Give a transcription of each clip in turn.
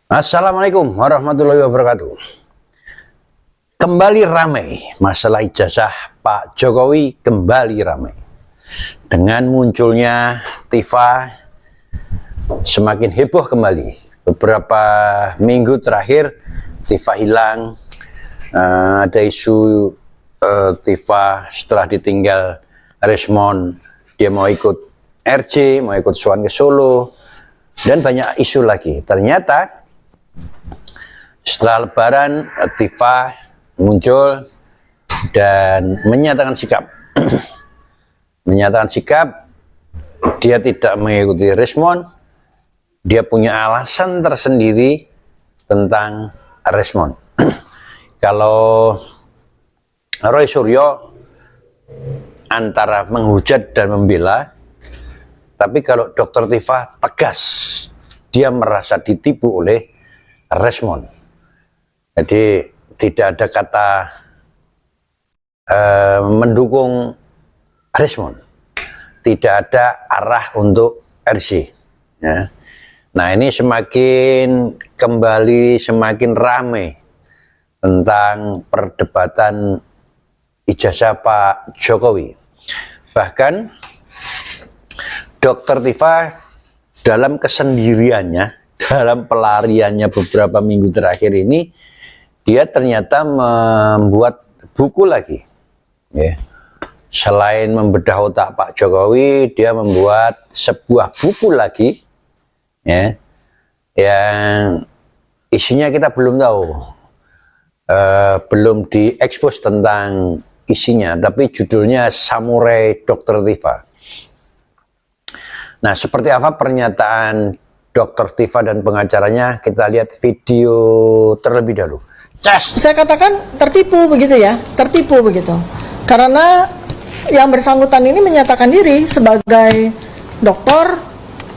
Assalamualaikum warahmatullahi wabarakatuh. Kembali ramai masalah ijazah Pak Jokowi, kembali ramai dengan munculnya Tifa. Semakin heboh kembali. Beberapa minggu terakhir Tifa hilang. Ada isu Tifa setelah ditinggal Rismond, dia mau ikut RJ, mau ikut Swan ke Solo, dan banyak isu lagi. Ternyata setelah Lebaran, Tifa muncul dan menyatakan sikap. Menyatakan sikap, dia tidak mengikuti Rismond. Dia punya alasan tersendiri tentang Rismond. Kalau Roy Suryo antara menghujat dan membela, tapi kalau Dr. Tifa tegas, dia merasa ditipu oleh Rismond. Jadi tidak ada kata mendukung Rismond, tidak ada arah untuk RC. Ya. Nah, ini semakin ramai tentang perdebatan ijazah Pak Jokowi. Bahkan Dr. Tifa dalam kesendiriannya, dalam pelariannya beberapa minggu terakhir ini, dia ternyata membuat buku lagi. Ya. Selain membedah otak Pak Jokowi, dia membuat sebuah buku lagi, ya, yang isinya kita belum tahu, belum diekspos tentang isinya, tapi judulnya Samurai Dr. Tifa. Nah, seperti apa pernyataan Dr. Tifa dan pengacaranya? Kita lihat video terlebih dahulu. Saya katakan tertipu begitu ya, tertipu begitu. Karena yang bersangkutan ini menyatakan diri sebagai dokter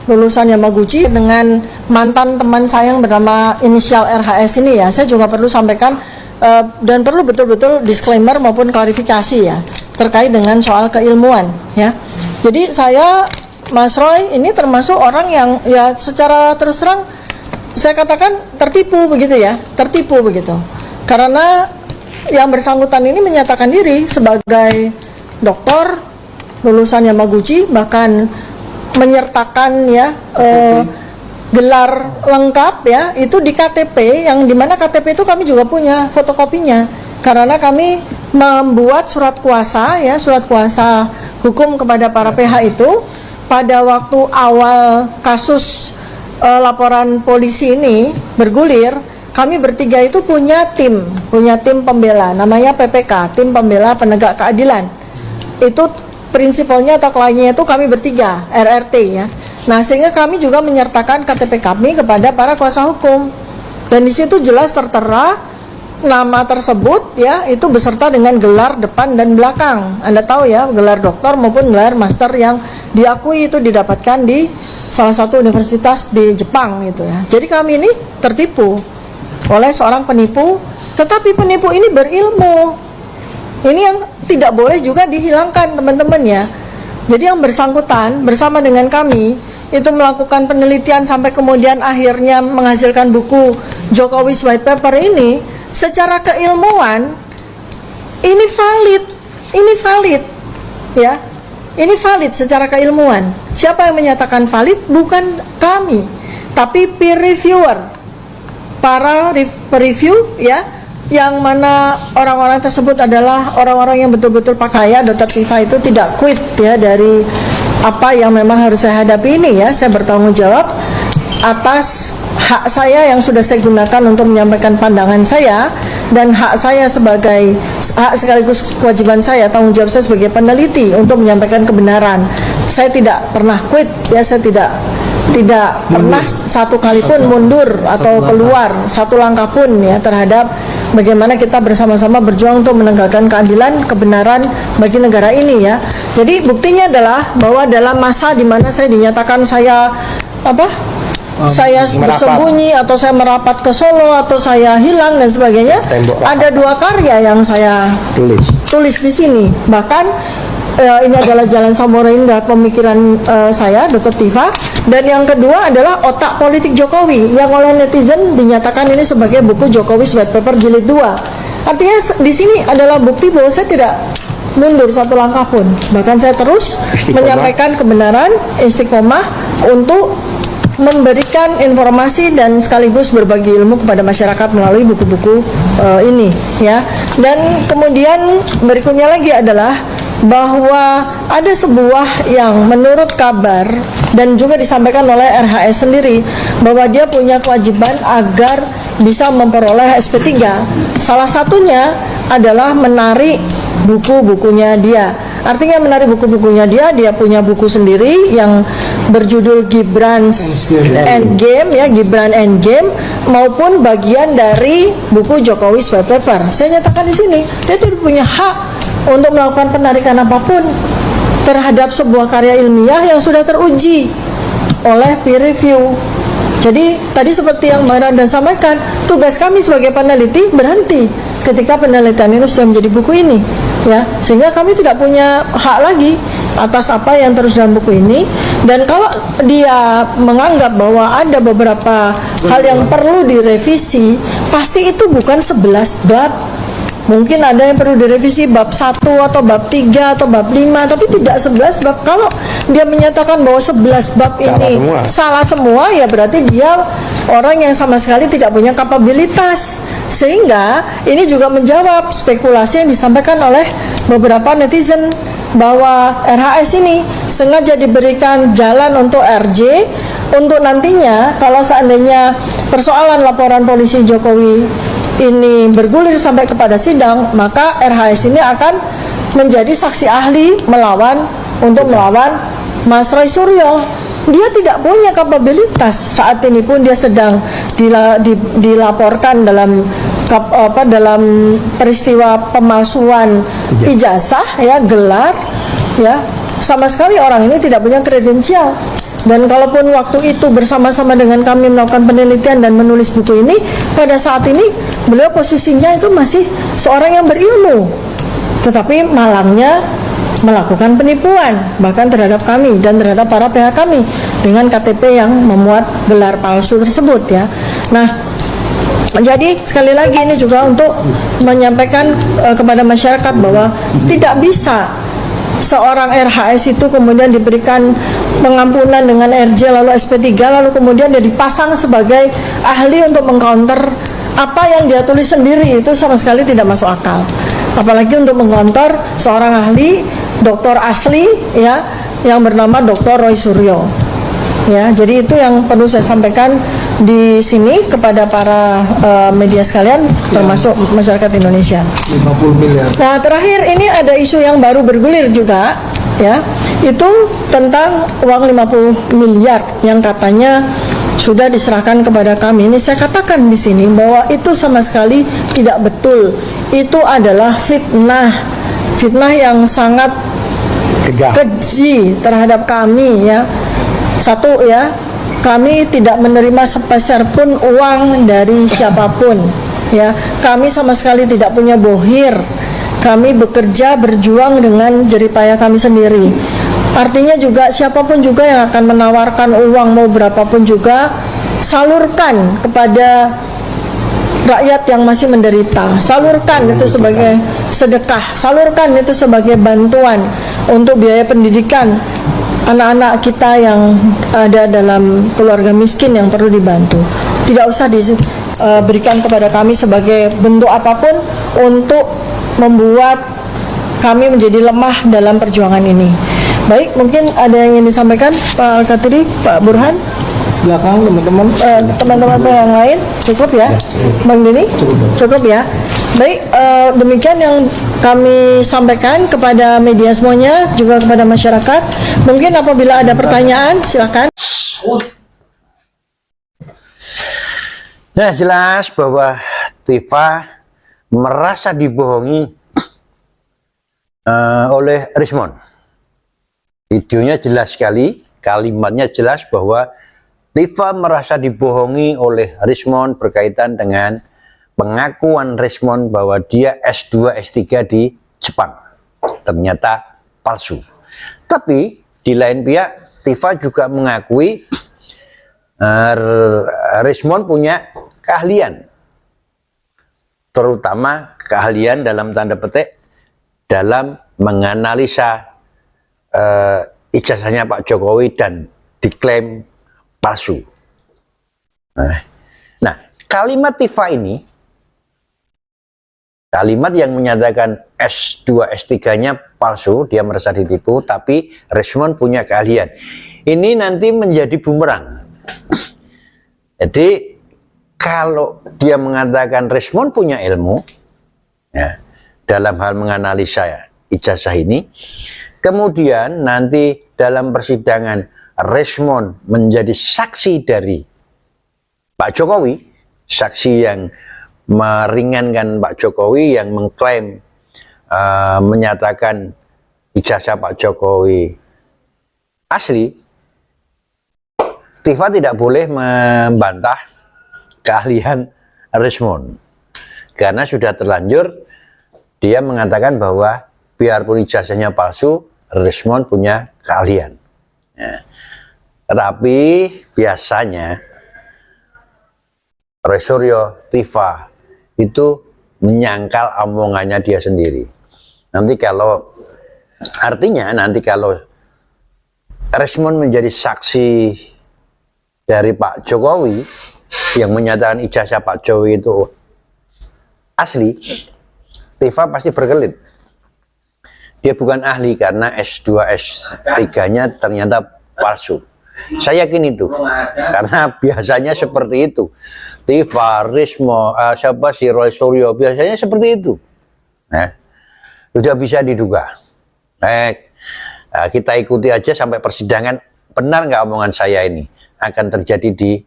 lulusan Yamaguchi dengan mantan teman saya yang bernama inisial RHS ini ya. Saya juga perlu sampaikan dan perlu betul-betul disclaimer maupun klarifikasi ya terkait dengan soal keilmuan ya. Jadi saya, Mas Roy, ini termasuk orang yang ya secara terus terang saya katakan tertipu begitu ya, tertipu begitu. Karena yang bersangkutan ini menyatakan diri sebagai dokter lulusan Yamaguchi, bahkan menyertakan ya gelar lengkap ya itu di KTP, yang dimana KTP itu kami juga punya fotokopinya. Karena kami membuat surat kuasa ya, surat kuasa hukum kepada para pihak itu pada waktu awal kasus laporan polisi ini bergulir. Kami bertiga itu punya tim pembela, namanya PPK, tim pembela penegak keadilan. Itu prinsipalnya atau kliennya itu kami bertiga, RRT ya. Nah, sehingga kami juga menyertakan KTP kami kepada para kuasa hukum. Dan di situ jelas tertera nama tersebut ya, itu beserta dengan gelar depan dan belakang. Anda tahu ya, gelar doktor maupun gelar master yang diakui itu didapatkan di salah satu universitas di Jepang gitu ya. Jadi kami ini tertipu oleh seorang penipu, tetapi penipu ini berilmu. Ini yang tidak boleh juga dihilangkan, teman-teman ya. Jadi yang bersangkutan bersama dengan kami itu melakukan penelitian sampai kemudian akhirnya menghasilkan buku Jokowi's White Paper ini, secara keilmuan ini valid ya. Ini valid secara keilmuan. Siapa yang menyatakan valid? Bukan kami, tapi peer reviewer, para review ya, yang mana orang-orang tersebut adalah orang-orang yang betul-betul pakaya. Dr. Tifa itu tidak quit ya dari apa yang memang harus saya hadapi ini ya. Saya bertanggung jawab atas hak saya yang sudah saya gunakan untuk menyampaikan pandangan saya, dan hak saya sebagai hak sekaligus kewajiban saya, tanggung jawab saya sebagai peneliti untuk menyampaikan kebenaran. Saya tidak pernah quit ya, saya tidak pernah satu kali pun mundur atau keluar satu langkah pun ya terhadap bagaimana kita bersama-sama berjuang untuk menegakkan keadilan, kebenaran bagi negara ini ya. Jadi buktinya adalah bahwa dalam masa di mana saya dinyatakan saya saya bersembunyi atau saya merapat ke Solo atau saya hilang dan sebagainya, ada 2 karya yang saya tulis di sini. Bahkan ini adalah jalan samurai indah pemikiran saya, Dr. Tifa. Dan yang kedua adalah otak politik Jokowi yang oleh netizen dinyatakan ini sebagai buku Jokowi White Paper jilid 2. Artinya di sini adalah bukti bahwa saya tidak mundur satu langkah pun. Bahkan saya terus menyampaikan kebenaran, istiqomah untuk memberikan informasi dan sekaligus berbagi ilmu kepada masyarakat melalui buku-buku ini, ya. Dan kemudian berikutnya lagi adalah bahwa ada sebuah yang menurut kabar dan juga disampaikan oleh RHS sendiri bahwa dia punya kewajiban agar bisa memperoleh SP3. Salah satunya adalah menarik buku-bukunya dia. Artinya menarik buku-bukunya dia punya buku sendiri yang berjudul Gibran's Endgame, ya, Gibran Endgame, maupun bagian dari buku Jokowi White Paper. Saya nyatakan di sini, dia tidak punya hak untuk melakukan penarikan apapun terhadap sebuah karya ilmiah yang sudah teruji oleh peer review. Jadi tadi seperti yang Mbak Randa sampaikan, tugas kami sebagai peneliti berhenti ketika penelitian ini sudah menjadi buku ini, ya, sehingga kami tidak punya hak lagi atas apa yang terus dalam buku ini. Dan kalau dia menganggap bahwa ada beberapa hal yang perlu direvisi, pasti itu bukan 11 bab. Mungkin ada yang perlu direvisi bab 1 atau bab 3 atau bab 5, tapi tidak 11 bab. Kalau dia menyatakan bahwa 11 bab ini salah semua, ya berarti dia orang yang sama sekali tidak punya kapabilitas. Sehingga ini juga menjawab spekulasi yang disampaikan oleh beberapa netizen bahwa RHS ini sengaja diberikan jalan untuk RJ untuk nantinya kalau seandainya persoalan laporan polisi Jokowi ini bergulir sampai kepada sidang, maka RHS ini akan menjadi saksi ahli melawan Mas Roy Suryo. Dia tidak punya kapabilitas. Saat ini pun dia sedang dilaporkan dalam peristiwa pemalsuan ijazah, ya, gelar, ya. Sama sekali orang ini tidak punya kredensial. Dan kalaupun waktu itu bersama-sama dengan kami melakukan penelitian dan menulis buku ini, pada saat ini beliau posisinya itu masih seorang yang berilmu, tetapi malangnya melakukan penipuan bahkan terhadap kami dan terhadap para pihak kami dengan KTP yang memuat gelar palsu tersebut, ya. Nah, jadi sekali lagi ini juga untuk menyampaikan kepada masyarakat bahwa tidak bisa seorang RHS itu kemudian diberikan pengampunan dengan RJ lalu SP3 lalu kemudian dia dipasang sebagai ahli untuk mengcounter apa yang dia tulis sendiri. Itu sama sekali tidak masuk akal, apalagi untuk mengcounter seorang ahli doktor asli, ya, yang bernama Dr. Roy Suryo, ya. Jadi itu yang perlu saya sampaikan di sini kepada para media sekalian, termasuk masyarakat Indonesia. 50 miliar. Nah, terakhir ini ada isu yang baru bergulir juga, ya, itu tentang uang 50 miliar yang katanya sudah diserahkan kepada kami. Ini saya katakan di sini bahwa itu sama sekali tidak betul. Itu adalah fitnah yang sangat keji terhadap kami, ya. Satu, ya, kami tidak menerima sepeser pun uang dari siapapun, ya. Kami sama sekali tidak punya bohir. Kami bekerja berjuang dengan jeripaya kami sendiri. Artinya juga siapapun juga yang akan menawarkan uang mau berapapun juga, salurkan kepada rakyat yang masih menderita. Salurkan itu sebagai sedekah, salurkan itu sebagai bantuan untuk biaya pendidikan anak-anak kita yang ada dalam keluarga miskin yang perlu dibantu. Tidak usah diberikan kepada kami sebagai bentuk apapun untuk membuat kami menjadi lemah dalam perjuangan ini. Baik, mungkin ada yang ingin disampaikan Pak Al-Katiri, Pak Burhan? Belakang teman-teman. Teman-teman yang lain cukup, ya, Bang Dini? Cukup, ya. Baik, demikian yang kami sampaikan kepada media semuanya, juga kepada masyarakat. Mungkin apabila ada pertanyaan, silakan. Nah, jelas bahwa Tifa merasa dibohongi oleh Rismond. Videonya jelas sekali, kalimatnya jelas bahwa Tifa merasa dibohongi oleh Rismond berkaitan dengan pengakuan Rismond bahwa dia S2, S3 di Jepang. Ternyata palsu. Tapi di lain pihak, Tifa juga mengakui Rismond punya keahlian, terutama keahlian dalam tanda petik dalam menganalisa ijazahnya Pak Jokowi dan diklaim palsu. Nah, kalimat Tifa ini, kalimat yang menyatakan S2, S3-nya palsu, dia merasa ditipu, tapi Rismond punya keahlian. Ini nanti menjadi bumerang. Jadi, kalau dia mengatakan Rismond punya ilmu, ya, dalam hal menganalisa ijazah ini, kemudian nanti dalam persidangan Rismond menjadi saksi dari Pak Jokowi, saksi yang meringankan Pak Jokowi, yang mengklaim menyatakan ijazah Pak Jokowi asli, Tifa tidak boleh membantah keahlian Rismond karena sudah terlanjur dia mengatakan bahwa biarpun ijazahnya palsu, Rismond punya keahlian. Ya. Tapi biasanya Roy Suryo, Tifa itu menyangkal omongannya dia sendiri. Artinya nanti kalau Rismond menjadi saksi dari Pak Jokowi yang menyatakan ijazah Pak Jokowi itu asli, Tifa pasti berkelit. Dia bukan ahli karena S2, S3-nya ternyata palsu. Saya yakin itu, karena biasanya seperti itu. Tifa, Rismond, Roy Suryo, biasanya seperti itu. Sudah bisa diduga. Kita ikuti aja sampai persidangan, benar nggak omongan saya ini akan terjadi di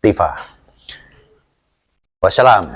Tifa. Wassalam.